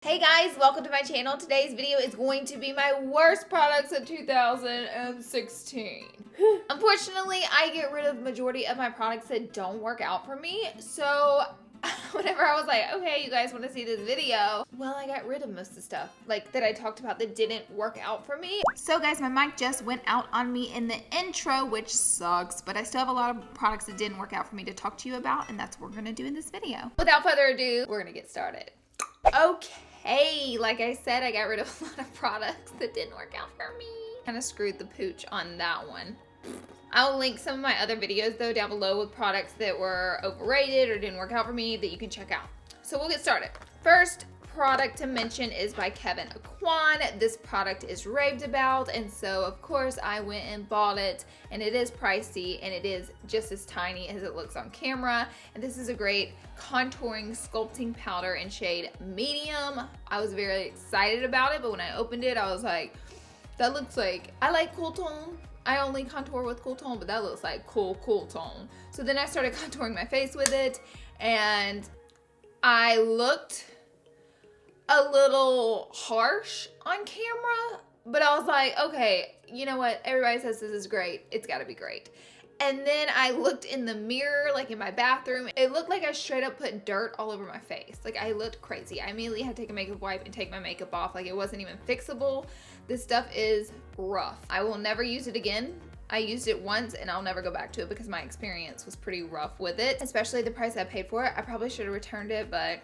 Hey guys, welcome to my channel. Today's video is going to be my worst products of 2016. Unfortunately, I get rid of the majority of my products that don't work out for me. So whenever I was like, okay, you guys want to see this video? Well, I got rid of most of the stuff like that I talked about that didn't work out for me. So guys, my mic just went out on me in the intro, which sucks, but I still have a lot of products that didn't work out for me to talk to you about, and that's what we're gonna do in this video. Without further ado, we're gonna get started. Okay, like I said, I got rid of a lot of products that didn't work out for me. Kind of screwed the pooch on that one. I'll link some of my other videos though down below with products that were overrated or didn't work out for me that you can check out. So we'll get started. First product to mention is by Kwan. This product is raved about, and so of course I went and bought it, and it is pricey and it is just as tiny as it looks on camera. And this is a great contouring sculpting powder in shade medium. I was very excited about it, but when I opened it I was like, that looks like, I like cool tone. I only contour with cool tone, but that looks like cool tone. So then I started contouring my face with it, and I looked a little harsh on camera, but I was like, okay, you know what? Everybody says this is great. It's gotta be great. And then I looked in the mirror, like in my bathroom. It looked like I straight up put dirt all over my face. Like I looked crazy. I immediately had to take a makeup wipe and take my makeup off. Like it wasn't even fixable. This stuff is rough. I will never use it again. I used it once and I'll never go back to it because my experience was pretty rough with it, especially the price I paid for it. I probably should have returned it, but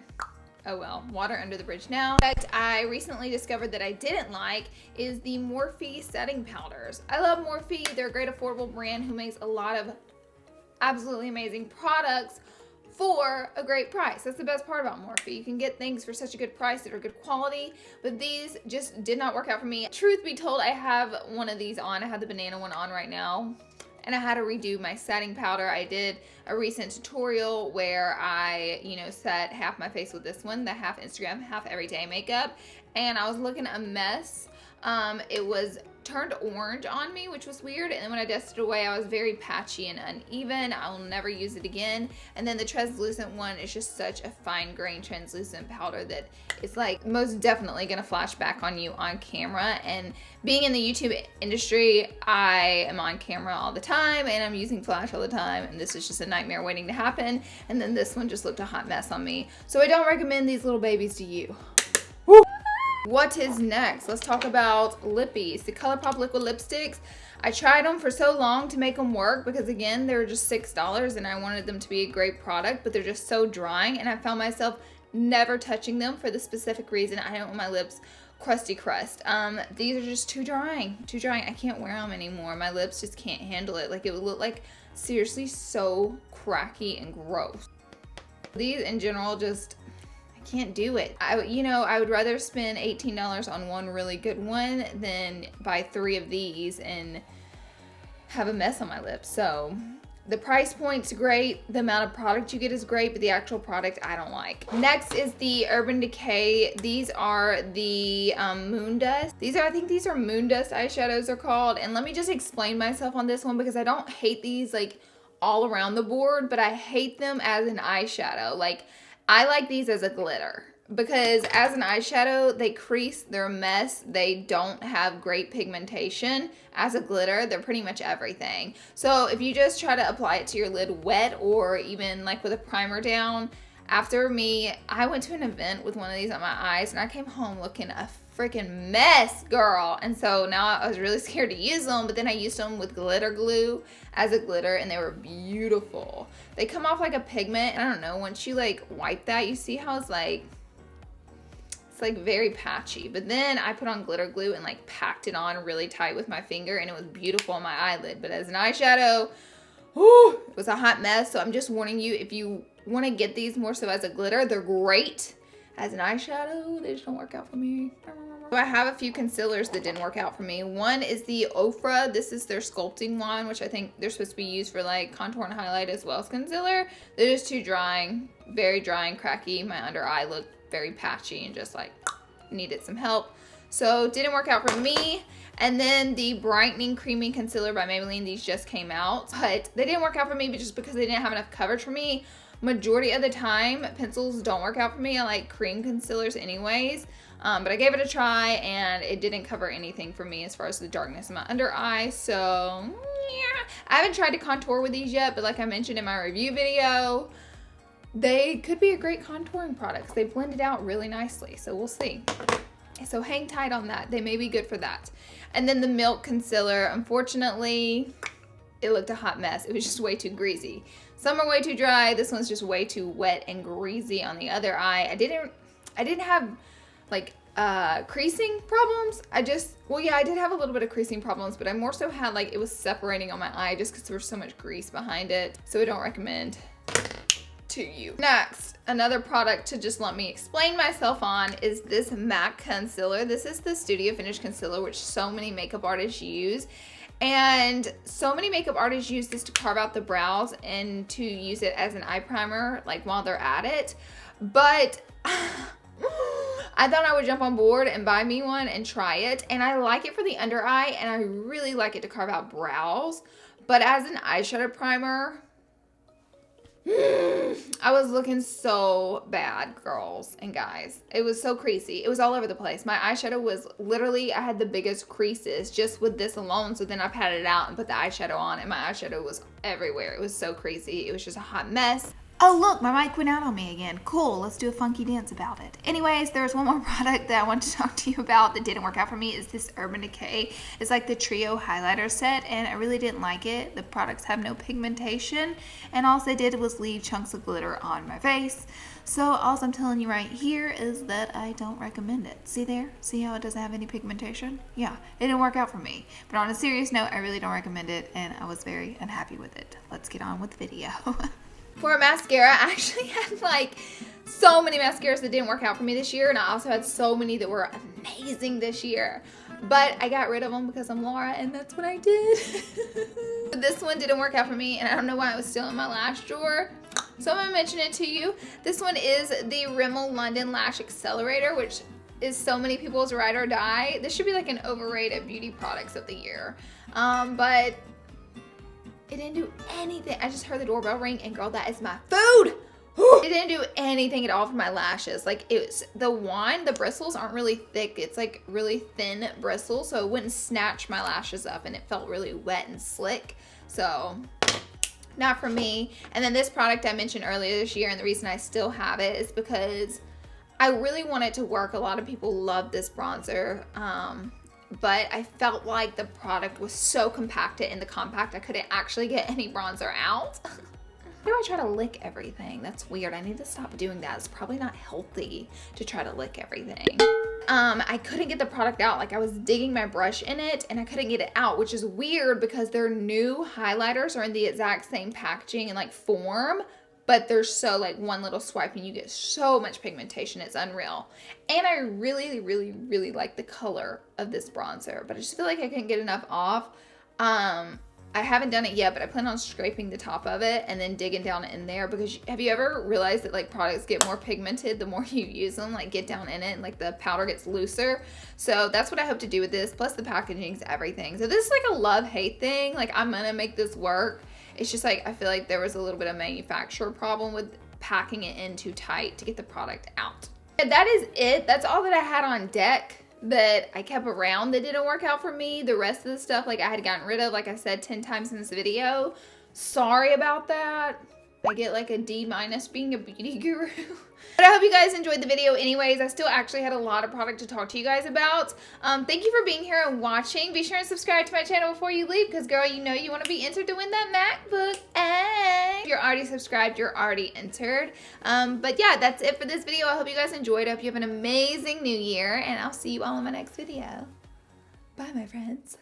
oh well, water under the bridge now. What I recently discovered that I didn't like is the Morphe setting powders. I love Morphe. They're a great affordable brand who makes a lot of absolutely amazing products for a great price. That's the best part about Morphe. You can get things for such a good price that are good quality, but these just did not work out for me. Truth be told, I have one of these on. I have the banana one on right now, and I had to redo my setting powder. I did a recent tutorial where I, set half my face with this one, the half Instagram, half everyday makeup, and I was looking a mess. It was turned orange on me, which was weird, and then when I dusted it away, I was very patchy and uneven. I will never use it again. And then the translucent one is just such a fine grain translucent powder that it's like most definitely gonna flash back on you on camera. And being in the YouTube industry, I am on camera all the time and I'm using flash all the time, and this is just a nightmare waiting to happen. And then this one just looked a hot mess on me. So I don't recommend these little babies to you. Woo! What is next? Let's talk about Lippies, the ColourPop liquid lipsticks. I tried them for so long to make them work because again, they were just $6 and I wanted them to be a great product, but they're just so drying, and I found myself never touching them for the specific reason I don't want my lips crusty crust. These are just too drying. I can't wear them anymore. My lips just can't handle it. Like it would look like seriously so cracky and gross. These in general just, can't do it. I would rather spend $18 on one really good one than buy 3 of these and have a mess on my lips. So the price point's great, the amount of product you get is great, but the actual product I don't like. Next is the Urban Decay. These are the Moon Dust. I think these are Moon Dust eyeshadows are called. And let me just explain myself on this one because I don't hate these like all around the board, but I hate them as an eyeshadow. Like I like these as a glitter because as an eyeshadow, they crease, they're a mess, they don't have great pigmentation. As a glitter, they're pretty much everything. So if you just try to apply it to your lid wet or even like with a primer down, after me, I went to an event with one of these on my eyes and I came home looking a freaking mess, girl. And so now I was really scared to use them, but then I used them with glitter glue as a glitter and they were beautiful. They come off like a pigment. I don't know, once you like wipe that, you see how it's like very patchy. But then I put on glitter glue and like packed it on really tight with my finger and it was beautiful on my eyelid. But as an eyeshadow, whew, it was a hot mess. So I'm just warning you, if you want to get these more so as a glitter, they're great. As an eyeshadow, they just don't work out for me. So I have a few concealers that didn't work out for me. One is the Ofra. This is their sculpting one, which I think they're supposed to be used for like contour and highlight as well as concealer. They're just too drying, very dry and cracky. My under eye looked very patchy and just like needed some help. So didn't work out for me. And then the Brightening Creamy Concealer by Maybelline. These just came out, but they didn't work out for me just because they didn't have enough coverage for me. majority of the time, pencils don't work out for me. I like cream concealers anyways. But I gave it a try and it didn't cover anything for me as far as the darkness in my under eye. So, yeah. I haven't tried to contour with these yet, but like I mentioned in my review video, they could be a great contouring product. They blend it out really nicely. So we'll see. So hang tight on that. They may be good for that. And then the Milk Concealer, unfortunately, it looked a hot mess. It was just way too greasy. Some are way too dry. This one's just way too wet and greasy on the other eye. I didn't have like creasing problems. Well, yeah, I did have a little bit of creasing problems, but I more so had like it was separating on my eye just because there was so much grease behind it. So I don't recommend to you. Next, another product to just let me explain myself on is this MAC concealer. This is the Studio Finish Concealer, which so many makeup artists use. And so many makeup artists use this to carve out the brows and to use it as an eye primer, like while they're at it. But I thought I would jump on board and buy me one and try it. And I like it for the under eye, and I really like it to carve out brows. But as an eyeshadow primer, I was looking so bad, girls and guys. It was so creasy. It was all over the place. My eyeshadow was literally, I had the biggest creases just with this alone. So then I patted it out and put the eyeshadow on, and my eyeshadow was everywhere. It was so crazy. It was just a hot mess. Oh, look, my mic went out on me again. Cool, let's do a funky dance about it. Anyways, there's one more product that I want to talk to you about that didn't work out for me. Is this Urban Decay. It's like the Trio highlighter set, and I really didn't like it. The products have no pigmentation, and all they did was leave chunks of glitter on my face. So all I'm telling you right here is that I don't recommend it. See there? See how it doesn't have any pigmentation? Yeah, it didn't work out for me. But on a serious note, I really don't recommend it, and I was very unhappy with it. Let's get on with the video. For mascara, I actually had like so many mascaras that didn't work out for me this year, and I also had so many that were amazing this year. But I got rid of them because I'm Laura, and that's what I did. This one didn't work out for me, and I don't know why it was still in my lash drawer. So I'm going to mention it to you. This one is the Rimmel London Lash Accelerator, which is so many people's ride or die. This should be like an overrated beauty products of the year. But it didn't do anything. I just heard the doorbell ring, and girl, that is my food. It didn't do anything at all for my lashes. Like, it was the wand, the bristles aren't really thick. It's like really thin bristles, so it wouldn't snatch my lashes up, and it felt really wet and slick. So not for me. And then this product I mentioned earlier this year, and the reason I still have it is because I really want it to work. A lot of people love this bronzer. But I felt like the product was so compacted in the compact, I couldn't actually get any bronzer out. Why do I try to lick everything? That's weird. I need to stop doing that. It's probably not healthy to try to lick everything. I couldn't get the product out. Like, I was digging my brush in it and I couldn't get it out, which is weird because their new highlighters are in the exact same packaging and like form, but they're so like one little swipe and you get so much pigmentation. It's unreal. And I really, really, really like the color of this bronzer, but I just feel like I couldn't get enough off. I haven't done it yet, but I plan on scraping the top of it and then digging down in there, because have you ever realized that like products get more pigmented the more you use them, like get down in it and like the powder gets looser? So that's what I hope to do with this, plus the packaging's everything. So this is like a love-hate thing. Like, I'm gonna make this work. It's just like, I feel like there was a little bit of manufacturer problem with packing it in too tight to get the product out. And that is it. That's all that I had on deck that I kept around that didn't work out for me. The rest of the stuff, like, I had gotten rid of, like I said 10 times in this video. Sorry about that. I get like a D- being a beauty guru. But I hope you guys enjoyed the video anyways. I still actually had a lot of product to talk to you guys about. Thank you for being here and watching. Be sure and subscribe to my channel before you leave, because girl, you know you want to be entered to win that MacBook. And if you're already subscribed, you're already entered. But yeah, that's it for this video. I hope you guys enjoyed. I hope you have an amazing new year, and I'll see you all in my next video. Bye, my friends.